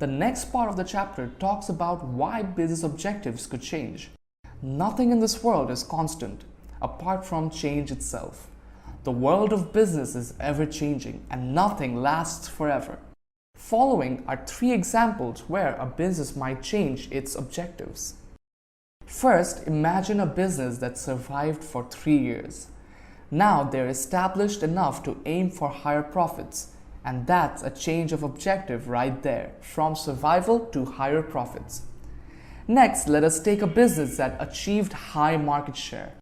The next part of the chapter talks about why business objectives could change. Nothing in this world is constant, apart from change itself. The world of business is ever-changing and nothing lasts forever. Following are 3 examples where a business might change its objectives. First, imagine a business that survived for 3 years. Now they're established enough to aim for higher profits, and that's a change of objective right there, from survival to higher profits. Next, let us take a business that achieved high market share.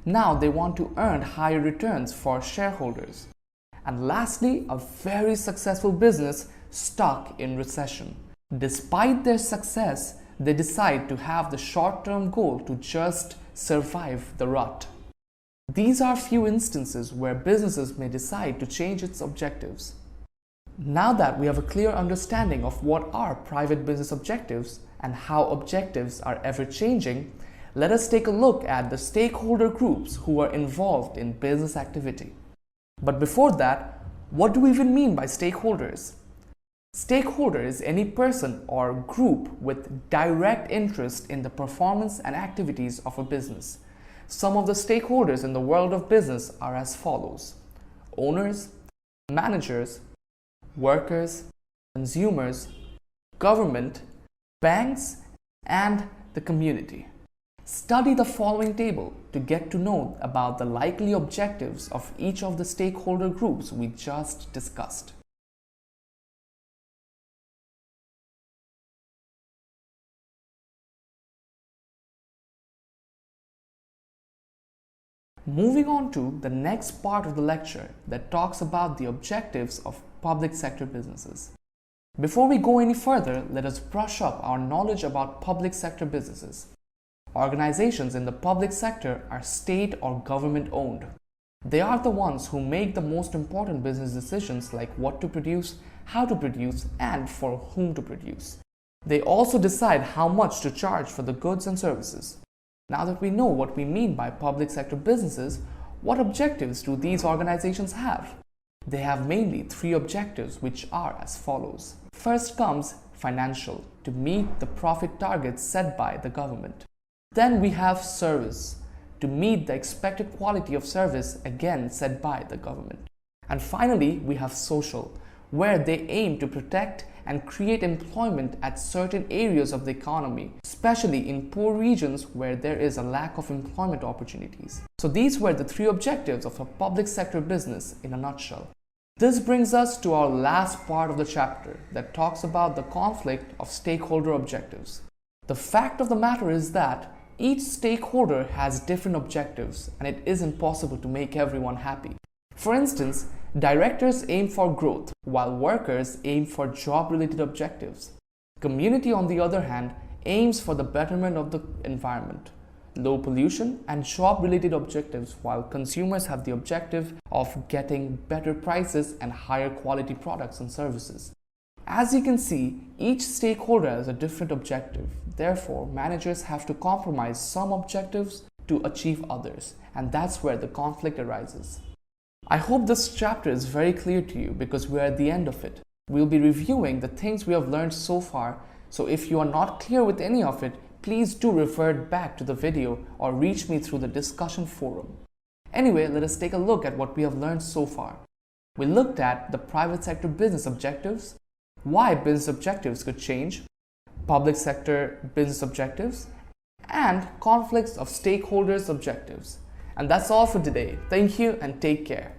Now they want to earn higher returns for shareholders. And lastly, a very successful business stuck in recession. Despite their success, they decide to have the short-term goal to just survive the rut. These are few instances where businesses may decide to change its objectives. Now that we have a clear understanding of what are private business objectives and how objectives are ever-changing, let us take a look at the stakeholder groups who are involved in business activity. But before that, what do we even mean by stakeholders? Stakeholder is any person or group with direct interest in the performance and activities of a business. Some of the stakeholders in the world of business are as follows: owners, managers, workers, consumers, government, banks, and the community. Study the following table to get to know about the likely objectives of each of the stakeholder groups we just discussed. Moving on to the next part of the lecture that talks about the objectives of public sector businesses. Before we go any further, let us brush up our knowledge about public sector businesses. Organizations in the public sector are state or government owned. They are the ones who make the most important business decisions like what to produce, how to produce, and for whom to produce. They also decide how much to charge for the goods and services. Now that we know what we mean by public sector businesses, what objectives do these organizations have? They have mainly 3 objectives, which are as follows. First comes financial, to meet the profit targets set by the government. Then we have service, to meet the expected quality of service, again set by the government. And finally, we have social, where they aim to protect and create employment at certain areas of the economy, especially in poor regions where there is a lack of employment opportunities. So these were the 3 objectives of a public sector business in a nutshell. This brings us to our last part of the chapter that talks about the conflict of stakeholder objectives. The fact of the matter is that each stakeholder has different objectives and it is impossible to make everyone happy. For instance, directors aim for growth, while workers aim for job-related objectives. Community, on the other hand, aims for the betterment of the environment, low pollution, and job-related objectives, while consumers have the objective of getting better prices and higher quality products and services. As you can see, each stakeholder has a different objective. Therefore, managers have to compromise some objectives to achieve others, and that's where the conflict arises. I hope this chapter is very clear to you because we're at the end of it. We'll be reviewing the things we have learned so far, so if you are not clear with any of it, please do refer back to the video or reach me through the discussion forum. Anyway, let us take a look at what we have learned so far. We looked at the private sector business objectives, why business objectives could change, public sector business objectives, and conflicts of stakeholders' objectives. And that's all for today. Thank you and take care.